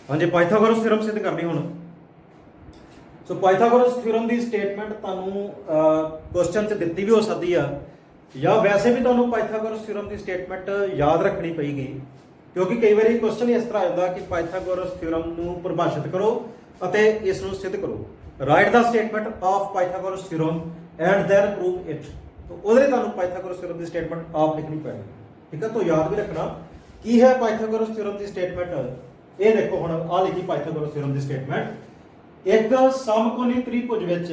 हाँ जी, Pythagoras theorem सिद्ध करनी हुण। सो पाइथागोरस थ्योरम की स्टेटमेंट तुहानूं क्वेश्चन च दित्ती भी हो सकती है, या वैसे भी तुहानूं पाइथागोरस थ्योरम की स्टेटमेंट याद रखनी पेगी, क्योंकि कई बार क्वेश्चन इस तरह आता कि पाइथागोरस थ्योरम नूं परिभाषित करो अते इस नूं सिद्ध करो। Write the statement of Pythagoras theorem and then prove it. तो ਉਹਦੇ ਲਈ ਤੁਹਾਨੂੰ पाइथागोरस थ्योरम की स्टेटमेंट आप लिखनी पैगी, ठीक है। तो याद भी रखना की है पाइथागोरस थ्योरम की स्टेटमेंट। ये देखो हुण आ लिखी पाइथागोरस थ्योरम की स्टेटमेंट। एक समकोणी त्रिभुज विच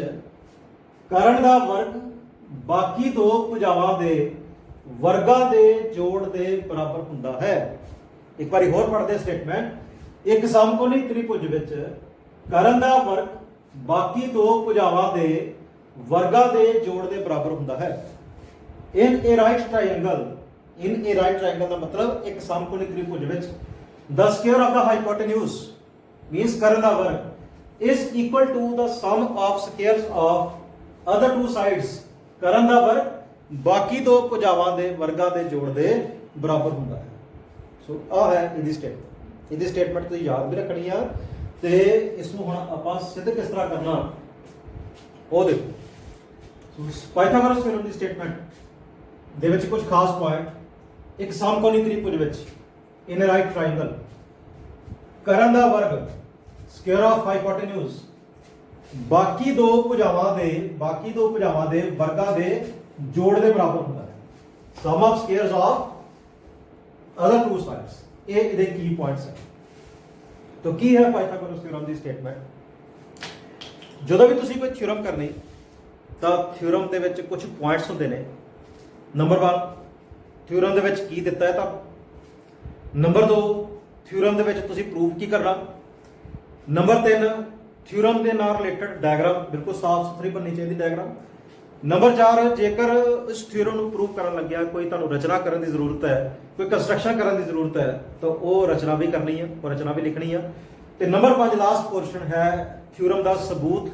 कर्ण दा वर्ग बाकी दो भुजावां दे वर्गां दे जोड़ दे बराबर हुंदा है। एक बार होर पढ़ते स्टेटमेंट। एक समकोणी त्रिभुज विच कर्ण दा वर्ग बाकी दो भुजावां दे वर्गां दे जोड़ दे बराबर हुंदा है। In a right triangle, in a right triangle का मतलब एक समकोणी त्रिभुज which the square of the hypotenuse means कर्ण दा वर्ग is equal to the sum of squares of other two sides. कर्ण दा वर्ग बाकी दो भुजावां दे वर्गां दे जोड़ दे बराबर हुंदा है। सो आ है इहदी स्टेटमेंट। इहदी स्टेटमेंट तुसीं याद भी रखनी है ते इसनूं हुण आपां सिद्ध किस तरह करना ਉਹ देखो। पाइथागोरस थ्योरम की स्टेटमेंट ਦੇ ਵਿੱਚ ਕੁਝ ਖਾਸ ਪੁਆਇੰਟ। ਇੱਕ ਸਮਕੋਣੀ ਤ੍ਰਿਭੁਜ ਵਿੱਚ ਇਨ ਰਾਈਟ ਟ੍ਰਾਇੰਗਲ ਕर्ण ਦਾ ਵਰਗ ਸਕੁਅਰ ਆਫ ਹਾਈਪੋਟੇਨਿਊਜ਼ ਬਾਕੀ ਦੋ ਭੁਜਾਵਾਂ ਦੇ ਵਰਗਾਂ ਦੇ ਜੋੜ ਦੇ ਬਰਾਬਰ ਹੁੰਦਾ ਹੈ। Sum of squares of other two sides. ਇਹ ਇਹਦੇ ਕੀ ਪੁਆਇੰਟਸ ਹੈ। तो की है पाइथागोरस थ्योरम की स्टेटमेंट। ਜਦੋਂ ਵੀ ਤੁਸੀਂ ਕੋਈ ਥਿਊਰਮ ਕਰਨੀ ਤਾਂ ਥਿਊਰਮ ਦੇ ਵਿੱਚ ਕੁਝ ਪੁਆਇੰਟਸ ਹੁੰਦੇ ਨੇ। ਨੰਬਰ 1 ਥਿਊਰਮ ਦੇ ਵਿੱਚ ਕੀ ਦਿੱਤਾ ਹੈ ਤਾਂ ਨੰਬਰ 2 ਥਿਊਰਮ ਦੇ ਵਿੱਚ ਤੁਸੀਂ ਪ੍ਰੂਫ ਕੀ ਕਰਨਾ। ਨੰਬਰ 3 ਥਿਊਰਮ ਦੇ ਨਾਲ ਰਿਲੇਟਡ ਡਾਇਗਰਾਮ ਬਿਲਕੁਲ ਸਾਫ਼ ਸੁਥਰੀ ਬਣਨੀ ਚਾਹੀਦੀ ਡਾਇਗਰਾਮ। ਨੰਬਰ 4 ਜੇਕਰ ਇਸ ਥਿਊਰਮ ਨੂੰ ਪ੍ਰੂਵ ਕਰਨ ਲੱਗਿਆ ਕੋਈ ਤੁਹਾਨੂੰ ਰਚਨਾ ਕਰਨ ਦੀ ਜ਼ਰੂਰਤ ਹੈ, ਕੋਈ ਕੰਸਟਰਕਸ਼ਨ ਕਰਨ ਦੀ ਜ਼ਰੂਰਤ ਹੈ ਤਾਂ ਉਹ ਰਚਨਾ ਵੀ ਕਰਨੀ ਹੈ, ਉਹ ਰਚਨਾ ਵੀ ਲਿਖਣੀ ਹੈ। ਤੇ ਨੰਬਰ 5 ਲਾਸਟ ਪੋਰਸ਼ਨ ਹੈ ਥਿਊਰਮ ਦਾ ਸਬੂਤ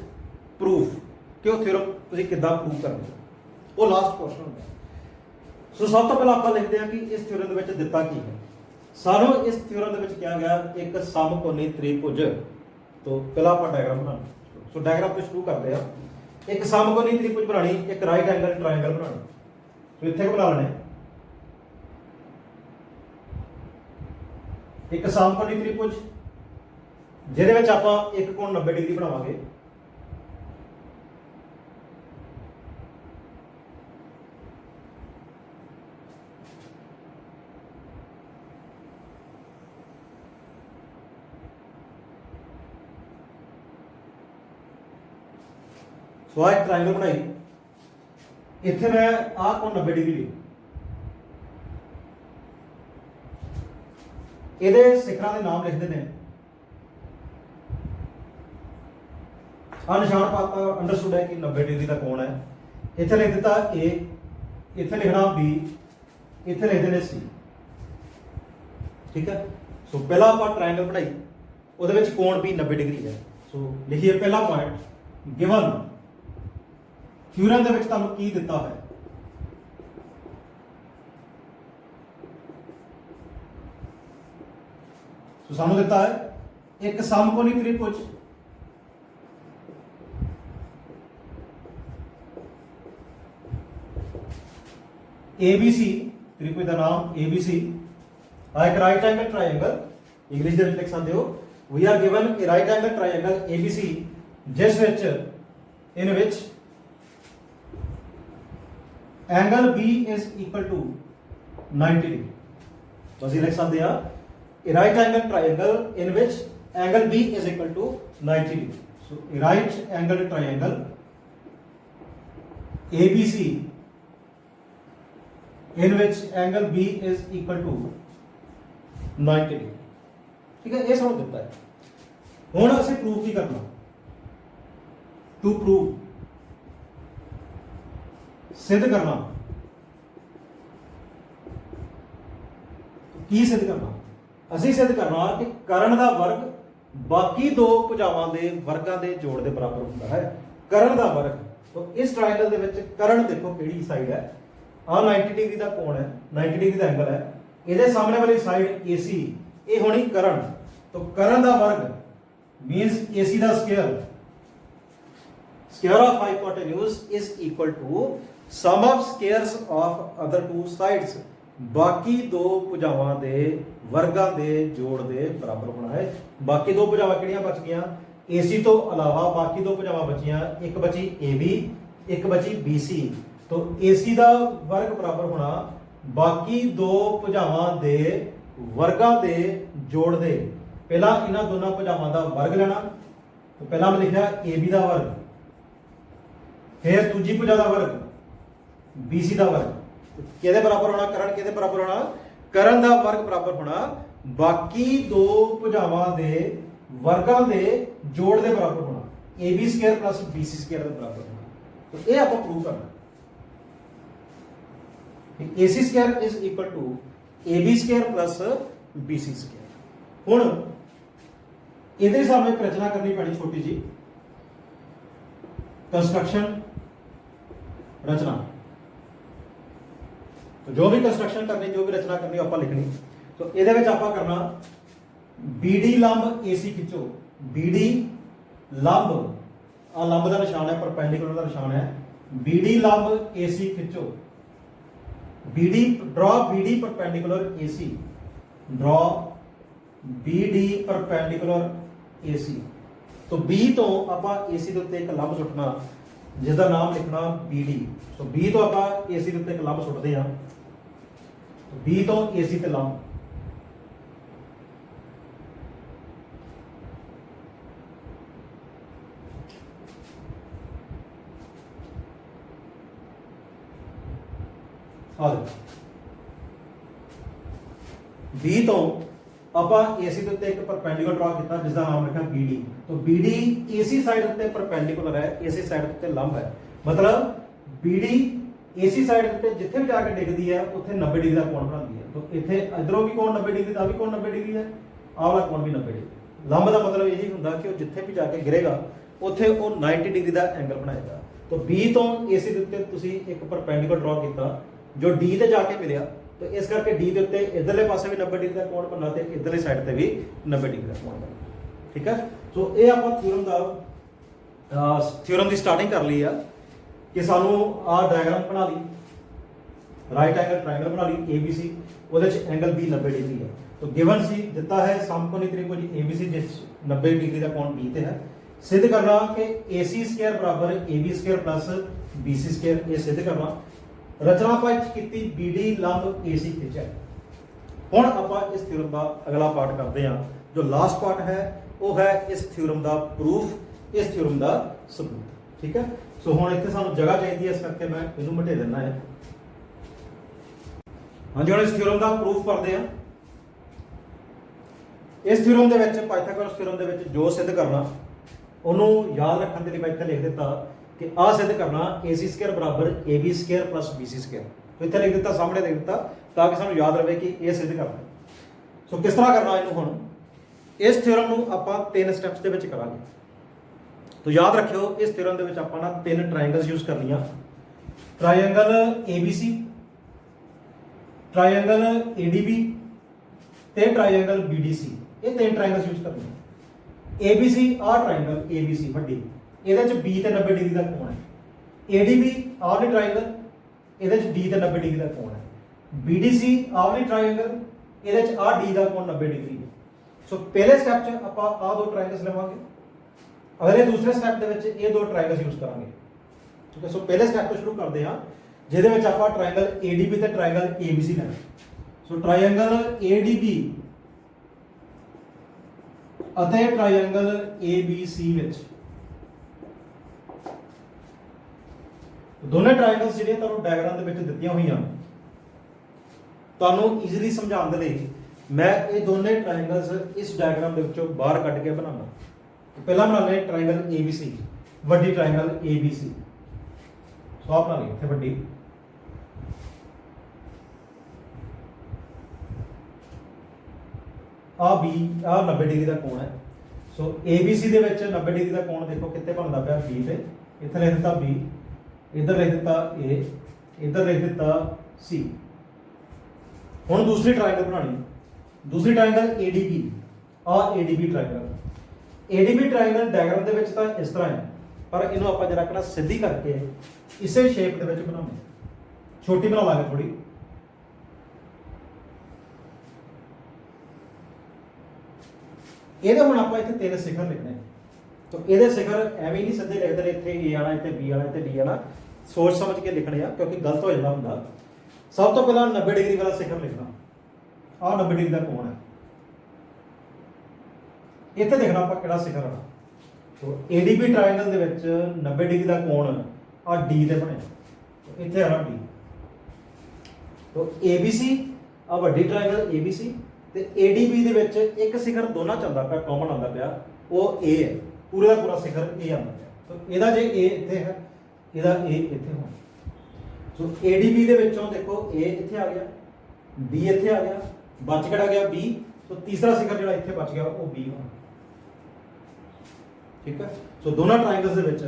ਪ੍ਰੂਫ ਕਿ ਉਹ ਥਿਊਰਮ ਤੁਸੀਂ ਕਿੱਦਾਂ ਪ੍ਰੂਵ ਕਰਨਾ, ਉਹ ਲਾਸਟ ਪੋਰਸ਼ਨ ਹੁੰਦਾ। ਸੋ ਸਭ ਤੋਂ ਪਹਿਲਾਂ ਆਪਾਂ ਲਿਖਦੇ ਹਾਂ ਕਿ ਇਸ ਥਿਊਰਮ ਦੇ ਵਿੱਚ ਦਿੱਤਾ ਕੀ ਹੈ। ਸਾਨੂੰ ਇਸ ਥਿਊਰਮ ਦੇ ਵਿੱਚ ਕਿਹਾ ਗਿਆ ਇੱਕ ਸਮਕੋਣੀ ਤ੍ਰਿਭੁਜ। ਤੋਂ ਪਹਿਲਾਂ ਆਪਾਂ ਡਾਇਗਰਾਮ ਬਣਾਉਣਾ। ਸੋ ਡਾਇਗਰਾਮ ਤੋਂ ਸ਼ੁਰੂ ਕਰਦੇ ਹਾਂ। एक समकोणी त्रिभुज बनानी, एक राइट एंगल ट्रायंगल बनाना। तो इत्थे बना लेने एक समकोणी त्रिभुज जिहदे विच आपां एक कोण 90 डिग्री बनावांगे। सो एक ट्रायंगल बनाई, इत्थे मैं आ कोण 90 डिग्री ली। ਇਹਦੇ ਸਿਖਰਾਂ ਦੇ ਨਾਮ ਲਿਖਦੇ ਨੇ। ਆ ਨਿਸ਼ਾਨ ਪਾਤਾ ਅੰਡਰਸਟੂਡ ਹੈ ਕਿ 90 ਡਿਗਰੀ ਦਾ ਕੋਣ ਹੈ। ਇੱਥੇ ਲਿਖ ਦਿੱਤਾ A, ਇੱਥੇ ਲਿਖਣਾ B, ਇੱਥੇ ਲਿਖ ਦੇਣੇ C। ਠੀਕ ਹੈ। ਸੋ ਪਹਿਲਾ ਆਪਾਂ ਟ੍ਰਾਇੰਗਲ ਬਣਾਈ, ਉਹਦੇ ਵਿੱਚ ਕੋਣ ਵੀ 90 ਡਿਗਰੀ ਹੈ। ਸੋ ਲਿਖੀਏ ਪਹਿਲਾ ਪੁਆਇੰਟ ਗਿਵਨ ਥਿਊਰਮ ਦੇ ਵਿੱਚ ਤੁਹਾਨੂੰ ਕੀ ਦਿੱਤਾ ਹੈ। ਸੋ ਸਾਨੂੰ ਦਿੱਤਾ ਹੈ ਇੱਕ ਸਮਕੋਣੀ ਤ੍ਰਿਭੁਜ ABC, ਤ੍ਰਿਭੁਜ ਦਾ ਨਾਮ ABC। ਆ ਇੱਕ ਰਾਈਟ ਐਂਗਲ ਟ੍ਰਾਇੰਗਲ ਇੰਗਲਿਸ਼ ਦੇ ਵਿੱਚ ਲਿਖ ਸਕਦੇ ਹੋ। We are given a right angle triangle ABC ਜਿਸ ਵਿੱਚ ਇਨ ਵਿੱਚ angle B is equal to 90 degree। तो ਅਸੀਂ ਲਿਖ ਸਕਦੇ ਹਾਂ a right angle triangle in which angle B is equal to 90 degree। So a right angle triangle ABC in which angle B is equal to 90 degree। ठीक है, ये ਸਾਨੂੰ ਦਿੱਤਾ ਹੈ। ਹੁਣ ਅਸੀਂ ਪ੍ਰੂਫ ਕੀ ਕਰਨਾ। टू प्रूव सिद्ध करना। की सिद्ध करना? ਅਸੀਂ सिद्ध करना कि कर्ण ਦਾ वर्ग बाकी दो ਭੁਜਾਵਾਂ ਦੇ ਵਰਗਾਂ ਦੇ ਜੋੜ ਦੇ ਬਰਾਬਰ ਹੁੰਦਾ ਹੈ। कर्ण ਦਾ वर्ग। तो इस ट्रायंगल ਦੇ ਵਿੱਚ कर्ण देखो ਕਿਹੜੀ ਸਾਈਡ ਹੈ। ਆ 90 डिग्री ਦਾ ਕੋਣ ਹੈ, 90 डिग्री ਦਾ ਐਂਗਲ ਹੈ। ਇਹਦੇ ਸਾਹਮਣੇ ਵਾਲੀ ਸਾਈਡ AC ਇਹ ਹੋਣੀ कर्ण। तो करण का वर्ग मींस AC का square of hypotenuse is equal to sum of squares of other two sides, बाकी दो भुजावां दे वर्गां दे जोड़ दे बराबर होना है। बाकी दो भुजावां किहड़ियां बच गईयां, AC तो अलावा बाकी दो भुजावां बचियां, एक बची AB, एक बची BC। तो AC का वर्ग बराबर होना बाकी दो भुजावां दे वर्गां दे जोड़ दे। पहला इन्हां दोनों भुजावां दा वर्ग लेना, तो पहला मैं लिखा AB का वर्ग, फिर दूजी भुजा का वर्ग BC का वर्ग। किहदे बराबर होना, करण किहदे बराबर होना, करण का वर्ग बराबर होना बाकी दो भुजावां दे वर्गां दे जोड़ दे बराबर होना, AB square plus BC square के बराबर होना। तो ये आप प्रूव करना AC square is equal to AB square plus BC square. हुण इहदे सामने एक रचना करनी पैनी छोटी जी, कंस्ट्रक्शन रचना। तो जो भी कंस्ट्रक्शन करनी, जो भी रचना करनी आप लिखनी। तो ये करना BD लंब AC खिंचो, BD लंब आ लंब का निशान है, परपेंडिकुलर का निशान है, BD लंब AC खिंचो, BD draw BD perpendicular AC, draw BD perpendicular AC। तो B तो आपां AC के उत्ते एक लंब सुटना जिसका नाम लिखना BD। तो B तो आपां AC के उत्ते एक लंब सुटते हैं, B तो AC ते लंब, बी तो आप AC के उत्ते एक परपेंडिकुलर ड्रॉ किया जिसका नाम लिखा BD। तो BD AC साइड उत्ते परपेंडिकुलर है, AC साइड उत्ते लंब है, मतलब BD AC साइड उत्ते जिथे भी जाके डिगदी है उत्थे 90 डिग्री का कोण बनाती है। तो इत्थे इधरों भी कोण 90 डिग्री का भी कोण 90 डिग्री है, आला कोण भी 90 डिग्री। लंब का मतलब यही हुंदा कि वो जिथे भी जाके गिरेगा उत्थे वो 90 डिग्री का एंगल बनाएगा। तो B तो AC के उत्ते तुसीं एक परपेंडिकुलर ड्रॉ किया जो D ते जाके मिलिया, तो इस करके D के उत्ते इधरले पासे भी 90 डिग्री का कोण बनना ते इधरली साइड ते भी 90 डिग्री का कोण बनना। ठीक है। तो ये आपां थ्योरम की स्टार्टिंग कर ली है कि सानू आ डायग्राम बना ली, राइट एंगल ट्रायंगल बना ली ABC, ਉਹਦੇ ਚ एंगल B 90 डिग्री है। तो गिवन सी दिता है समकोणी त्रिभुज ABC जिस 90 डिग्री का कोण B ते है। सिद्ध करना कि AC स्क्वायर बराबर AB square plus BC square, ये सिद्ध करना। रचना पाठ की BD लंब AC खिंचा। हुण आपां इस थ्योरम का अगला पार्ट करते हैं, जो लास्ट पार्ट है वो है इस थ्योरम का प्रूफ, इस थ्योरम का सबूत। ठीक है। सो हुण इत्थे सानू जगह चाहिए, इस करके मैं इनू मटे देना है। हाँ जी, हुण इस थ्योरम का प्रूफ करते हैं। इस थ्योरम दे विच पाइथागोरस थ्योरम दे विच जो सिद्ध करना उन्होंने याद रखने के लिए मैं इत्थे लिख दिता कि आ सिद्ध करना AC स्क्वायर बराबर AB square plus BC square. तो इत्थे लिख दिता, सामने लिख दिता ताकि सानू याद रहे कि ये सिद्ध करना। सो किस तरह करना इनू, हुण इस थ्योरम नू आपां 3 स्टैप्स दे विच करांगे। तो याद रखियो इस थ्योरम दे विच आपां ना 3 ट्रायंगल्स यूज करनियां, ट्रायंगल ABC, ट्रायंगल ADB ते ट्रायंगल BDC। ये 3 ट्रायंगल्स यूज करने। ABC आ ट्रायंगल ABC वड्डी, ਇਹਦੇ ਚ B ਤੇ 90 डिग्री का कोण है। ADB आवली ट्रायंगल, ਇਹਦੇ ਚ D ਤੇ 90 डिग्री का कोण है। BDC आवली ट्रायंगल, ਇਹਦੇ ਚ आ D का कोण 90 डिग्री है। सो पहले स्टेप च ਆਪਾਂ आ दो ट्रायंगल्स लवांगे, अगले दूसरे स्टेप ਦੇ ਵਿੱਚ ਇਹ ਦੋ ट्रायंगल्स यूज करांगे। ठीक है। सो पहले स्टेप ਤੋਂ ਸ਼ੁਰੂ ਕਰਦੇ ਹਾਂ ਜਿਹਦੇ ਵਿੱਚ ਆਪਾਂ ट्रायंगल ADB ਤੇ ट्रायंगल ABC ਲੈਣਾ। सो ट्रायंगल ADB ਅਤੇ ट्रायंगल ABC ਵਿੱਚ दोनों ट्रायंगल्स ਜਿਹੜੀਆਂ ਤੁਹਾਨੂੰ ਡਾਇਗਰਾਮ ਦੇ ਵਿੱਚ ਦਿੱਤੀਆਂ ਹੋਈਆਂ, ਤੁਹਾਨੂੰ ਈਜ਼ੀਲੀ ਸਮਝਾਉਣ ਦੇ ਲਈ ਮੈਂ ਇਹ ਦੋਨੇ ट्रायंगल्स ਇਸ ਡਾਇਗਰਾਮ ਦੇ ਵਿੱਚੋਂ ਬਾਹਰ ਕੱਢ ਕੇ ਬਣਾਉਣਾ। ਪਹਿਲਾਂ ਬਣਾ ਲਏ ट्रायंगल ABC, ਵੱਡੀ ट्रायंगल ABC। ਸੋ ਆਪ ਬਣਾ ਲਈ ਇੱਥੇ ਵੱਡੀ, आ B आ 90 डिग्री का कोण है। सो ABC ਦੇ ਵਿੱਚ 90 डिग्री का कोण देखो कितने बनता पिया B ਤੇ, ਇੱਥੇ ਲਿਖ ਦਿੱਤਾ B, इधर लिख दिता A, इधर लिख दिता C। हुण दूसरी ट्रायंगल बनानी, दूसरी ट्रायंगल ADB, ਆ ADB triangle. ADB triangle diagram ਦੇ ਵਿੱਚ ਤਾਂ ਇਸ ਤਰ੍ਹਾਂ ਹੈ, ਪਰ ਇਹਨੂੰ ਆਪਾਂ ਜਰਾ ਕਿਹੜਾ ਸਿੱਧੀ ਕਰਕੇ ਇਸੇ ਸ਼ੇਪ ਦੇ ਵਿੱਚ ਬਣਾਉਂਦੇ, ਛੋਟੀ ਬਣਾ ਲਾਂਗੇ ਥੋੜੀ। ਇਹਦੇ ਹੁਣ ਆਪਾਂ ਇੱਥੇ ਤਿੰਨ ਸਿਖਰ ਲਿਖਣੇ, ਤਾਂ ਇਹਦੇ ਸਿਖਰ ਐਵੇਂ ਨਹੀਂ ਸਿੱਧੇ ਲਿਖਦੇ ਨੇ, ਇੱਥੇ ਏ ਵਾਲਾ, ਇੱਥੇ ਬੀ ਵਾਲਾ, ਇੱਥੇ ਡੀ ਵਾਲਾ, ਸੋਚ ਸਮਝ ਕੇ ਲਿਖਣੇ ਆ ਕਿਉਂਕਿ ਗਲਤ ਹੋ ਜਾਂਦਾ ਹੁੰਦਾ। ਸਭ ਤੋਂ ਪਹਿਲਾਂ 90 ਡਿਗਰੀ ਵਾਲਾ ਸਿਖਰ ਲਿਖਣਾ, ਆਹ 90 ਡਿਗਰੀ ਦਾ ਕੋਣ ਹੈ, ਇੱਥੇ ਦੇਖਣਾ ਆਪਾਂ ਕਿਹੜਾ ਸਿਖਰ ਆ। ਸੋ ਏਡੀਬੀ ਟ੍ਰਾਇੰਗਲ ਦੇ ਵਿੱਚ 90 ਡਿਗਰੀ ਦਾ ਕੋਣ ਆ ਡੀ ਤੇ ਬਣਿਆ, ਇੱਥੇ ਆ ਡੀ। ਤੋ ਏਬੀਸੀ ਆ ਵੱਡੀ ਟ੍ਰਾਇੰਗਲ ਏਬੀਸੀ ਤੇ ਏਡੀਬੀ ਦੇ ਵਿੱਚ ਇੱਕ ਸਿਖਰ ਦੋਨਾਂ ਚੱਲਦਾ ਪਿਆ, ਕਾਮਨ ਆਉਂਦਾ ਪਿਆ, ਉਹ ਏ ਹੈ, ਪੂਰੇ ਦਾ ਪੂਰਾ ਸਿਖਰ ਏ ਆਉਂਦਾ ਪਿਆ। ਤੋ ਇਹਦਾ ਜੇ ਏ ਇੱਥੇ ਹੈ, ਇਹਦਾ ਏ ਇੱਥੇ ਹੋਣਾ। ਸੋ ਏਡੀਬੀ ਦੇ ਵਿੱਚੋਂ ਦੇਖੋ ਏ ਇੱਥੇ ਆ ਗਿਆ, ਬੀ ਇੱਥੇ ਆ ਗਿਆ, ਬਚ ਕਿਹੜਾ ਗਿਆ ਬੀ। ਸੋ ਤੀਸਰਾ ਸਿਖਰ ਜਿਹੜਾ ਇੱਥੇ ਬਚ ਗਿਆ ਉਹ ਬੀ ਹੋਣਾ, ਠੀਕ ਹੈ। ਸੋ ਦੋਨਾਂ ਟ੍ਰਾਇੰਗਲਸ ਦੇ ਵਿੱਚ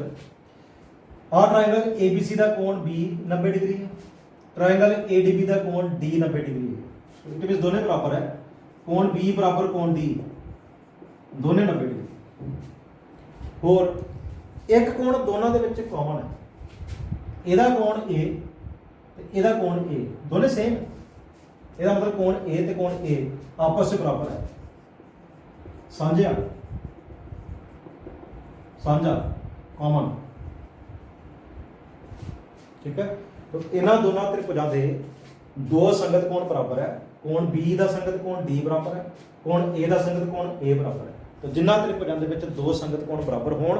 ਆਹ ਟ੍ਰਾਇੰਗਲ ABC ਦਾ ਕੋਣ B 90 ਡਿਗਰੀ ਹੈ, ਟ੍ਰਾਇੰਗਲ ADB ਦਾ ਕੋਣ D 90 ਡਿਗਰੀ ਹੈ। ਸੋ ਇਟ ਮੀਨਸ ਦੋਨੇ ਬਰਾਬਰ ਹੈ, ਕੋਣ B ਬਰਾਬਰ ਕੋਣ D, ਦੋਨੇ 90 ਡਿਗਰੀ। ਹੋਰ ਇੱਕ ਕੋਣ ਦੋਨਾਂ ਦੇ ਵਿੱਚ ਕਾਮਨ ਹੈ, ਇਹਦਾ ਕੋਣ A ਤੇ ਇਹਦਾ ਕੋਣ A, ਦੋਨੇ ਸੇਮ ਹੈ। ਇਹਦਾ ਮਤਲਬ ਕੋਣ A ਤੇ ਕੋਣ A ਆਪਸ ਵਿੱਚ ਬਰਾਬਰ ਹੈ, ਸਾਂਝਾ ਕਾਮਨ, ਠੀਕ ਹੈ। तो इन्हां दोनों त्रिभुजां दे दो संगत कोण बराबर है, कोण B ਦਾ संगत कोण D बराबर है, कोण A ਦਾ संगत कोण A बराबर है। तो जिन्हां त्रिभुजां दे विच दो संगत कोण बराबर होण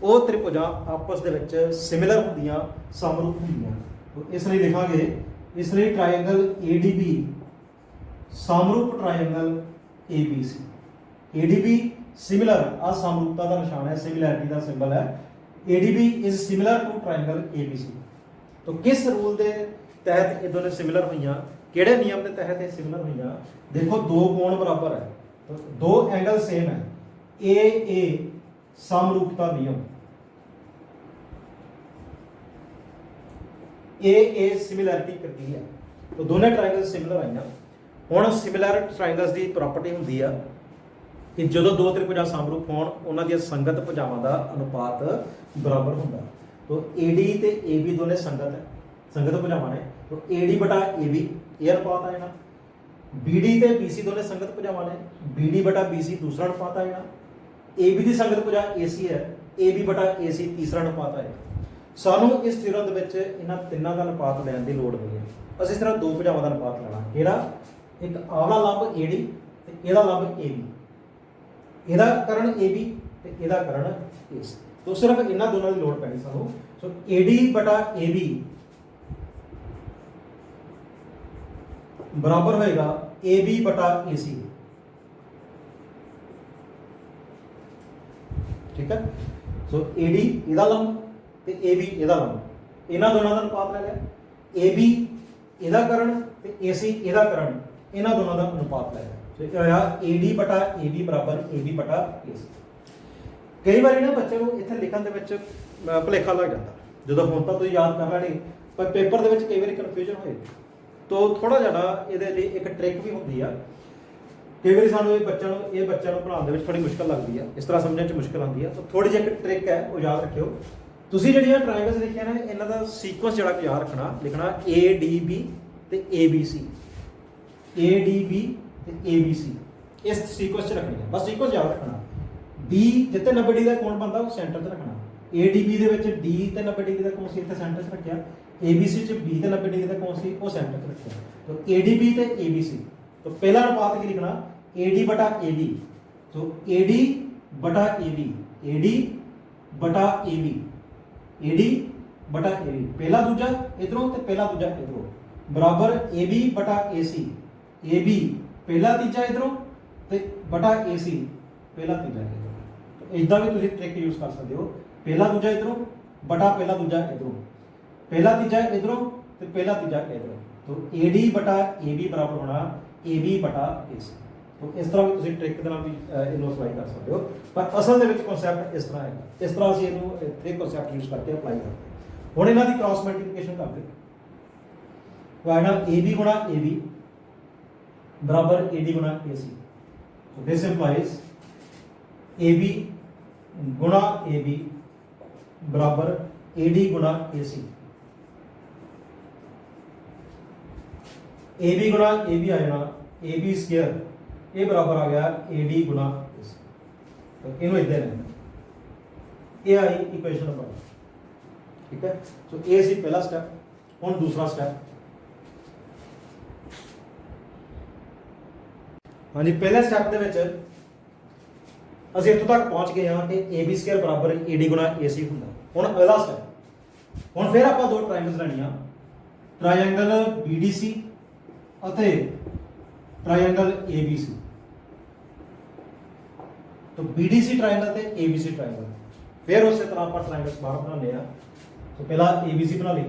ਉਹ त्रिभुजां आपस दे विच सिमिलर ਹੁੰਦੀਆਂ, ਸਮਰੂਪ ਹੁੰਦੀਆਂ। तो इस ਲਈ लिखांगे, इस ਲਈ ट्रायंगल ADB समरूप ट्रायंगल ABC। ADB सिमिलर, आ समरूपता का निशान है, सिमिलैरिटी का सिंबल है। ADB is similar to triangle ABC। तो किस रूल के तहत ये दोनों सिमिलर हुई, किहड़े नियम के तहत ये सिमिलर हुई? देखो दो कोण बराबर है, तो दो एंगल सेम है, ए समरूपता नियम, ए सिमिलैरिटी क्राइटेरिया। तो दोनों ट्रायंगल सिमिलर आई। हुण सिमिलर ट्रायंगल्स की प्रॉपर्टी हुंदी है कि जो दो त्रिभुजां समरूप होण उन्हां दी संगत भुजावां दा अनुपात बराबर हुंदा। तो AD ते AB दोने संगत है, संगत भुजावां ने। तो AD बटा AB ये अनुपात आएगा, BD ते BC दोने संगत भुजावां ने, BD बटा BC दूसरा अनुपात आएगा, AB दी संगत भुजा AC है, AB बटा AC तीसरा अनुपात आएगा। सानू इस थ्योरम दे विच इन्हां तिन्नां दा अनुपात लैण दी लोड़ नहीं है, असीं सिर्फ दो भुजावां दा अनुपात लेना। किहड़ा? एक आवला लंब AD ते इहदा लंब AB, ਇਹਦਾ ਕਰਨ AB ਤੇ ਇਹਦਾ ਕਰਨ AC। तो सिर्फ इन्हां दोनों की लोड़ पैनी सानू। सो AD बटा AB बराबर होएगा AB बटा AC, ठीक है। सो AD ਇਹਦਾ लंब ਤੇ AB ਇਹਦਾ लंब, ਇਹਨਾਂ ਦੋਨਾਂ ਦਾ अनुपात ले लिया। AB ਇਹਦਾ ਕਰਨ ਤੇ AC ਇਹਦਾ ਕਰਨ, ਇਹਨਾਂ ਦੋਨਾਂ ਦਾ अनुपात ले लिया। AD बटा AB बराबर AB बटा AC। कई बार ना बच्चे को इत्थे लिखण दे विच भुलेखा लग जाता, जो हुण तां तुसीं याद कर लेनी, पर पेपर दे विच कई बार कन्फ्यूजन होए। तो थोड़ा जिहा इहदे लई एक ट्रिक भी हुंदी आ। कई बार सानूं बच्चों नूं पढ़ाउण दे विच थोड़ी मुश्किल लगदी है, इस तरह समझण च मुश्किल आउंदी है। तो थोड़ी जी एक ट्रिक है, वो याद रखियो। तुसीं जिहड़ियां ट्रायंगल्स लिखियां ने इन्हां दा सीक्वेंस जिहड़ा याद रखना, लिखना ADB ते ABC, ADB ABC, इस सीक्वेंस च रखनी है, बस सीक्वेंस याद रखना। D जिते 90 डिग्री का कोण बनता वो सेंटर च रखना, ADB दे विच D ते 90 डिग्री का कोण सी इत्थे सेंटर च रखिया, ABC च B ते 90 डिग्री का कोण सी वो सेंटर च रखिया। तो ADB ते ABC, तो पहला अनुपात की लिखना AD बटा AB। तो AD बटा AB, AD बटा AB, AD बटा AB, पहला दूजा इधरों ते पहला दूजा इधरों, बराबर AB बटा AC, AB पहला तीजा इधरों ते बटा AC पहला तीजा इधरों। तो इदा भी तुसीं ट्रिक यूज कर सकते हो, पहला दूजा इधरों बटा पहला दूजा इधरों, पहला तीजा इधरों ते पहला तीजा इधरों। तो AD बटा AB बराबर होना AB बटा AC। तो इस तरह भी तुसीं ट्रिक दे नाल भी इहनूं अप्लाई कर सकते हो, पर असल दे विच कॉन्सैप्ट इस तरह है, इस तरह असीं इहनूं इत्थे कॉन्सैप्ट यूज करके अप्लाई करते हैं। हुण इन्हां दी क्रॉस मल्टीप्लिकेशन करदे, वाइना AB गुणा AB बराबर AD गुणा AC। This implies A B गुणा ए बी बराबर ए डी गुणा ए सी। ए बी गुणा ए बी आ जाना ए बी स्क्वायर, ये बराबर आ गया ए डी गुणा ए सी। तो इन्हों इधर है, ये आई इक्वेशन नंबर, ठीक है। सो ये सी पहला स्टेप। हुण दूसरा स्टेप, हाँ जी, पहले स्टेप के विच ਅਸੀਂ ਇੱਥੋਂ ਤੱਕ ਪਹੁੰਚ ਗਏ ਹਾਂ ਕਿ ए बी स्क्वायर बराबर ए डी गुणा ए सी ਹੁੰਦਾ। ਹੁਣ ਅਗਲਾ ਸਟੈਪ, ਹੁਣ ਫਿਰ ਆਪਾਂ ਦੋ ਟ੍ਰਾਇੰਗਲਸ ਲੈਣੀਆਂ, ਟ੍ਰਾਇੰਗਲ BDC ਅਤੇ ट्रायंगल ABC। तो BDC ट्रायंगल ते ABC ट्रायंगल, फिर उस तरह आप ट्रायंगल्स बाहर बनाने हैं। तो पहला ABC बना ली,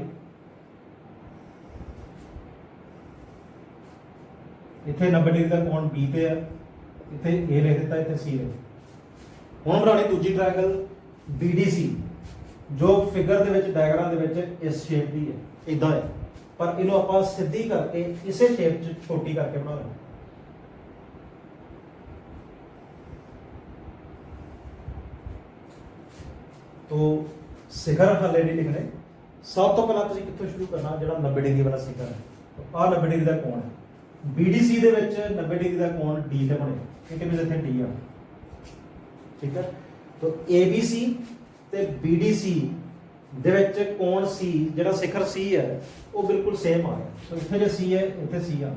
इतने 90 डिग्री का कोण B ते है, इतने A लिख दिता, इतने C लिख। हुण बनानी दूजी ट्रायंगल BDC, जो फिगर दे विच डायग्राम दे विच इस शेप दी है, इदां है, पर इन्हों आपां सीधी करके इसे शेप च छोटी करके बना लेंगे। तो शिखर हाले नहीं लिखने, सब तो पहला तुसीं कित्थों शुरू करना, जिहड़ा 90 डिग्री वाला शिखर है। तो आ 90 डिग्री का कोण है, BDC दे विच 90 डिग्री का कोण D ते बने, क्योंकि मैं इत्थे D आ, ठीक है। तो ABC ते BDC दे विच कोण C, जिहड़ा शिखर C है वो बिल्कुल सेम आ गया। तो इत्थे जे C है, इत्थे C आ।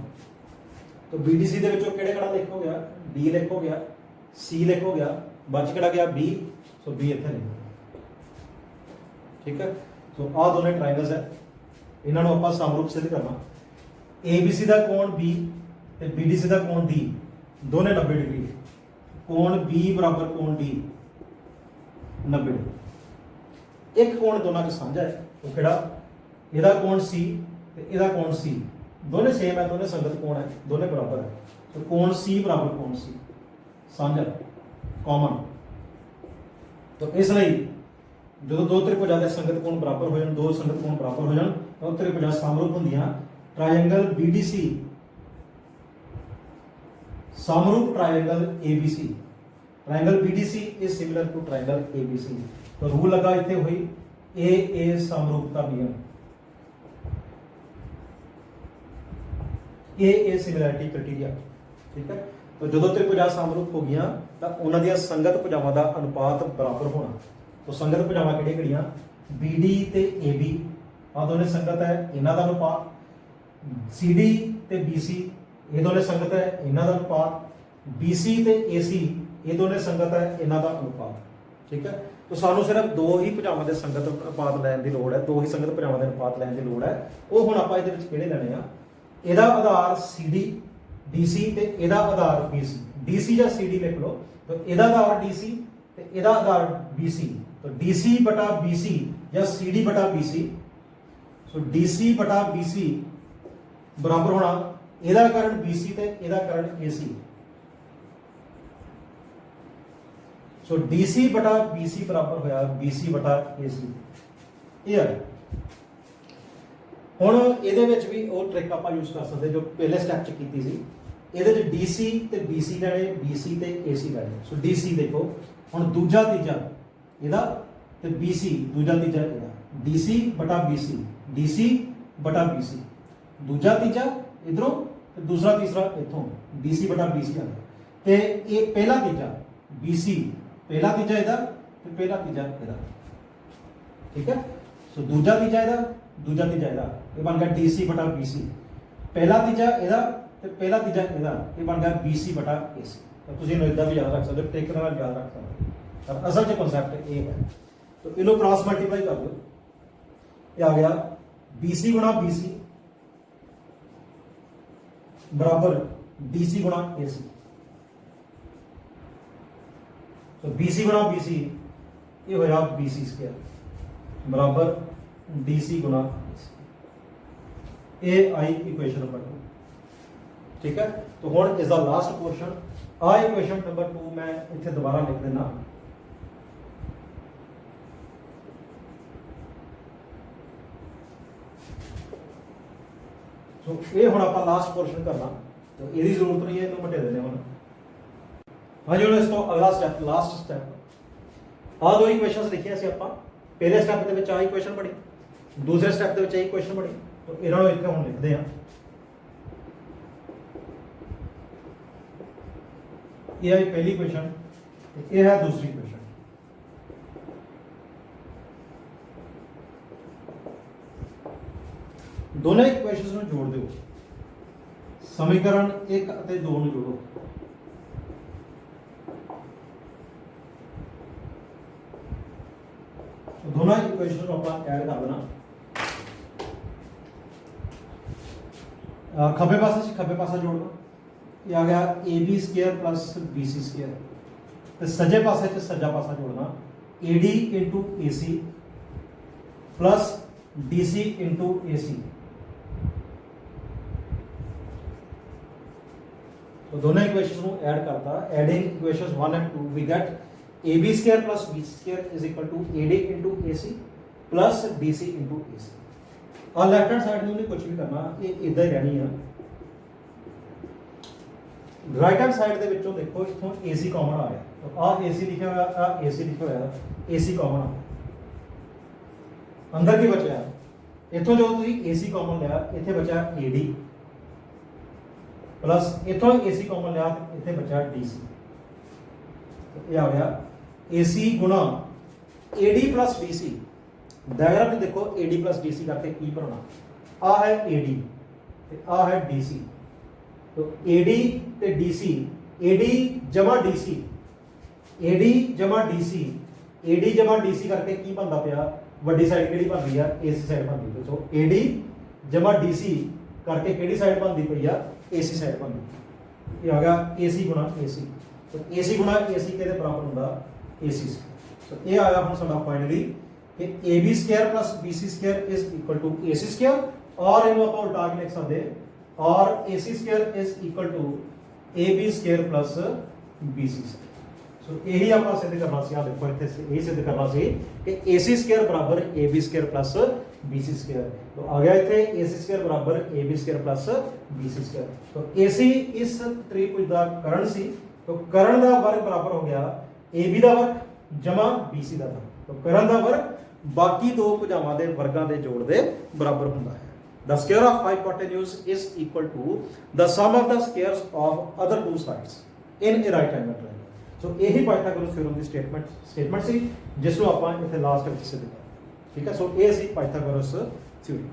तो BDC दे विचों किहड़े किहड़ा लिख हो गया, D लिख हो गया, C लिख हो गया, बच किहड़ा गया B। सो B इत्थे लिख, ठीक है। तो आ दोनों ट्रायंगल्स है, इन्हों आप समरूप सिद्ध करना। ABC का कोण B ते BDC का कोण D, दोनों 90 डिग्री, कोण B बराबर कोण D 90 डिग्री। एक कोण दोनों का साझा है, वो किहड़ा, इहदा कोण C ते इहदा कोण C, दोनों सेम है, दोनों संगत कोण है, दोनों बराबर है। तो कोण C बराबर कोण C साझा कॉमन। तो इसलिए जो दो त्रिभुजां दे संगत कोण बराबर हो जाण, दो संगत कोण बराबर हो जाण, तो त्रिभुजां समरूप हुंदियां। ट्रायंगल BDC समरूप triangle ABC, triangle BDC is similar to triangle ABC। तो रूल लगा इत्थे हुई A समरूपता नियम, A सिमिलैरिटी क्राइटेरिया, ठीक है। तो जो त्रिभुजां समरूप हो गईयां तां उन्हां दीयां संगत भुजावां दा अनुपात बराबर होना। तो संगत भुजावां किहड़ियां किहड़ियां, BD ते AB, आ दोनों संगत है, इन्हां दा अनुपात। CD ते BC, ये दोनों संगत है, इन्हां दा अनुपात। BC ते AC, ये दोनों संगत है, इन्हां दा अनुपात, ठीक है। तो सानू सिर्फ दो ही भुजावां दे संगत अनुपात लैण दी लोड़ है, दो ही संगत भुजावां दे अनुपात लैण दी लोड़ है। वो हुण आपां इहदे विच किहड़े लैणे आ, इहदा आधार CD DC ते इहदा आधार BC, DC या CD लिख लो। तो इहदा आधार DC ते इहदा आधार BC, तो DC बटा BC या CD बटा BC। सो DC बटा BC बराबर होना इहदा करण BC ते इहदा करण AC। सो DC बटा BC बराबर होया BC बटा AC। ये है हुण इहदे विच भी वो ट्रिक आपां यूज कर सकते जो पहले स्टैप च कीती सी। इहदे च DC ते BC लैणे, BC ते AC लैणे। सो DC देखो हुण दूजा तीजा इहदा ते BC, दूजा तीजा इहदा, DC बटा BC, DC बटा BC, दूजा तीजा इधरों ते दूसरा तीसरा इथों, DC बटा BC आ गया। ते ये पहला तीजा BC, पहला तीजा इहदा ते पहला तीजा इहदा, ठीक है। सो दूजा तीजा इहदा, दूजा तीजा इहदा, ये बन गया DC बटा BC। पहला तीजा इहदा ते पहला तीजा इहदा, ये बन गया BC बटा AC। तो तुसीं इहनूं इदां भी याद रख सकदे हो, ट्रिक नाल याद रख सकदे हो, पर असल च कांसैप्ट ये है। तो इन्हों क्रॉस मल्टीप्लाई कर दो, ये आ गया BC गुणा BC बराबर DC गुणा AC। तो BC गुणा BC ये होया BC स्क्वायर बराबर DC गुणा AC। ये आई इक्वेशन नंबर 2, ठीक है। तो हुण इज द लास्ट पोर्शन। आ इक्वेशन नंबर 2 मैं इत्थे दोबारा लिख देना। सो ये हुण आपां लास्ट पोर्शन करना, तो इसकी जरूरत नहीं है, इन्हूं मटे देने हुण। हाँ जी, ਹੁਣ ਇਸ ਤੋਂ ਅਗਲਾ ਸਟੈਪ, ਲਾਸਟ ਸਟੈਪ, ਆਹ ਦੋ ਇਕੁਏਸ਼ਨਸ ਲਿਖੀਆਂ ਸੀ ਆਪਾਂ। ਪਹਿਲੇ ਸਟੈਪ ਦੇ ਵਿੱਚ ਆਹ ਇਕੁਏਸ਼ਨ ਬਣੀ, ਦੂਸਰੇ ਸਟੈਪ ਦੇ ਵਿੱਚ ਇਹ ਇਕੁਏਸ਼ਨ ਬਣੀ। ਤਾਂ ਇਹਨਾਂ ਨੂੰ ਇੱਥੇ ਹੁਣ ਲਿਖਦੇ ਹਾਂ। ਇਹ ਹੈ ਪਹਿਲੀ ਇਕੁਏਸ਼ਨ, ਇਹ ਹੈ दूसरी इक्वेशन। दोनों इक्वेशंस ਨੂੰ जोड़ ਦਿਓ, समीकरण 1 ਅਤੇ 2 ਨੂੰ जोड़ो। दोनों इक्वेशंस ਨੂੰ ਆਪਾਂ ਐਡ ਕਰ ਦੇਣਾ। ਖੱਬੇ ਪਾਸੇ से खब्बे पासा जोड़ दो, ये आ गया AB square plus BC square. ਤੇ ਸੱਜੇ ਪਾਸੇ ਤੇ ਸੱਜਾ ਪਾਸਾ ਜੋੜਨਾ, AD into AC plus DC into AC। तो दोनों इक्वेशंस ਨੂੰ ਐਡ ਕਰਤਾ। Adding equations 1 and 2 we get AB square plus BC square is equal to AD into AC plus DC into AC। ਆ ਲੈਫਟ ਹੈਂਡ ਸਾਈਡ ਨੂੰ ਨਹੀਂ ਕੁਝ ਵੀ ਕਰਨਾ, ਇਹ ਇਦਾਂ ਹੀ ਰਹਿਣੀ ਆ। राइट हैंड साइड ਦੇ ਵਿੱਚੋਂ ਦੇਖੋ ਇਥੋਂ AC ਕਾਮਨ ਆ ਰਿਹਾ, ਤਾਂ ਆ AC ਲਿਖਿਆ ਹੋਇਆ, ਆ AC ਲਿਖਿਆ ਹੋਇਆ, AC ਕਾਮਨ ਆ। ਅੰਦਰ ਕੀ ਬਚਿਆ, ਇਥੋਂ ਜੋ ਤੁਸੀਂ AC ਕਾਮਨ ਲਿਆ, ਇੱਥੇ ਬਚਿਆ AD ਪਲੱਸ ਇਥੋਂ AC ਕਾਮਨ ਲਿਆ, ਇੱਥੇ ਬਚਿਆ DC। ਇਹ ਆ ਗਿਆ AC ਗੁਣਾ AD plus DC। ਡਾਇਗਰਾਮ 'ਚ ਦੇਖੋ AD plus DC ਕਰਕੇ ਕੀ ਬਣਾਉਣਾ, ਆ ਹੈ AD ਤੇ ਆ ਹੈ DC। तो AD ਤੇ DC, AD ਜਮਾ DC, AD ਜਮਾ DC, AD ਜਮਾ DC ਕਰਕੇ ਕੀ ਬਣਦਾ ਪਿਆ, ਵੱਡੀ ਸਾਈਡ ਕਿਹੜੀ ਬਣਦੀ ਆ, AC ਸਾਈਡ ਬਣਦੀ ਪਈ। ਸੋ AD ਜਮਾ DC ਕਰਕੇ ਕਿਹੜੀ ਸਾਈਡ ਬਣਦੀ ਪਈ ਆ, AC ਸਾਈਡ ਬਣਦੀ। ਇਹ ਆ ਗਿਆ AC ਗੁਣਾ AC। तो AC ਗੁਣਾ AC ਕਿਹਦੇ ਬਰਾਬਰ ਹੁੰਦਾ, AC। ਸੋ ਇਹ ਆਇਆ ਹੁਣ ਸਾਡਾ ਫਾਈਨਲੀ ਕਿ AB square plus BC square is equal to AC square, ਔਰ ਇਹਨੂੰ ਆਪਾਂ ਉਲਟਾ ਕੇ ਲਿਖ ਸਕਦੇ और AC square is equal to AB square plus BC square। सो यही ਆਪਾਂ सिद्ध करना ਸੀ। ਆ ਦੇਖੋ ਇੱਥੇ ਇਹ सिद्ध करना ਸੀ कि AC square बराबर AB square plus BC square। तो आ गया ਇੱਥੇ AC square बराबर AB square plus BC square। तो AC इस त्रिभुज ਦਾ कर्ण ਸੀ, तो कर्ण ਦਾ वर्ग बराबर हो गया AB ਦਾ वर्ग ਜਮਾ BC ਦਾ वर्ग। तो कर्ण ਦਾ वर्ग ਬਾਕੀ ਦੋ ਭੁਜਾਵਾਂ ਦੇ ਵਰਗਾਂ ਦੇ ਜੋੜ ਦੇ ਬਰਾਬਰ ਹੁੰਦਾ ਹੈ। The square of hypotenuse is equal to the sum of the squares of other two sides in a right angle triangle। So यही पाइथागोरस थ्योरम की स्टेटमेंट सी जिसको ਆਪਾਂ ਇੱਥੇ ਲਾਸਟ ਵਿੱਚ ਸਿੱਧ ਕੀਤਾ। ਠੀਕ ਹੈ, ਸੋ ਇਹ ਸੀ ਪਾइथागोरस थ्योरम।